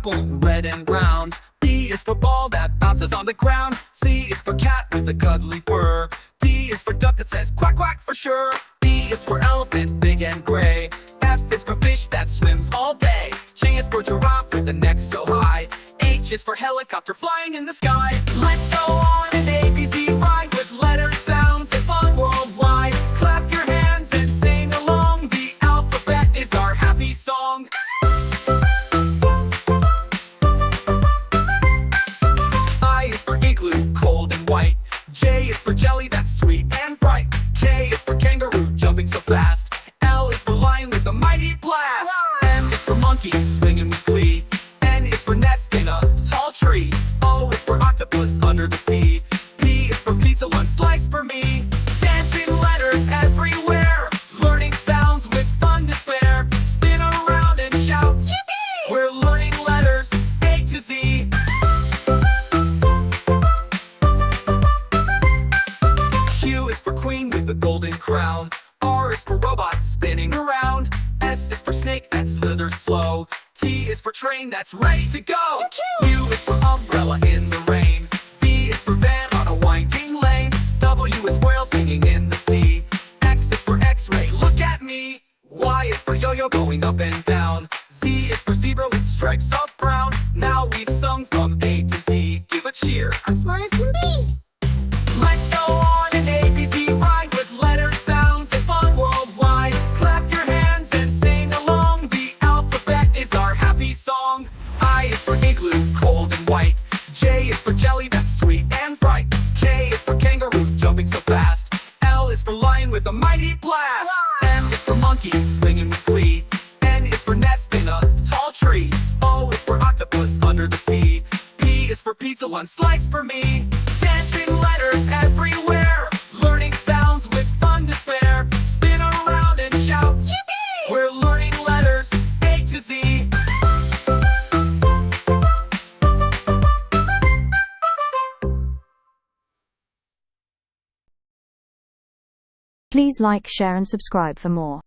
apple, red and round. B is for ball that bounces on the ground. C is for cat with a cuddly purr. D is for duck that says quack quack for sure. E is for elephant, big and gray. F is for fish that swims all day. G is for giraffe with the neck so high. H is for helicopter flying in the sky. Let's go on an ABC ride with letters, sounds, and fun worldwide. Clap your hands and sing along. The alphabet is our happy song. I is for igloo, cold and white. J is for jelly that's sweet and bright. K is for kangaroo, jumping so fast. L is for lion with a mighty blast. M is for monkey, swinging with glee. N is for nest in a tall tree. O is for octopus under the sea. P is for pizza, one slice for me. Dancing letters everywhere, learning sounds with fun to spare. Spin around and shout, yippee! We're learning letters A to Z. Q is for queen with the golden crown. R is for robot spinning around. S is for snake that slithers slow. T is for train that's ready to go. U is for umbrella in the rain. V is for van on a winding lane. W is whale singing in the sea. X is for x-ray, look at me. Y is for yo-yo going up and down. Z is for zebra with stripes of brown. Now we've sung from A to Z. Give a cheer. I'm smart as can be. Let's go on an ABC ride with letters, sounds, and fun worldwide. Clap your hands and sing along. The alphabet is our happy song. I is for igloo, cold and white. J is for jelly that's sweet and bright. K is for kangaroo, jumping so fast. L is for lion with a mighty blast. M is for monkey, swinging with glee. N is for nest in a tall tree. O is for octopus under the sea. P is for pizza, one slice for me. Dancing letters everywhere, learning sounds with fun to spare. Spin around and shout, yippee! We're learning letters A to Z. Please like, share and subscribe for more.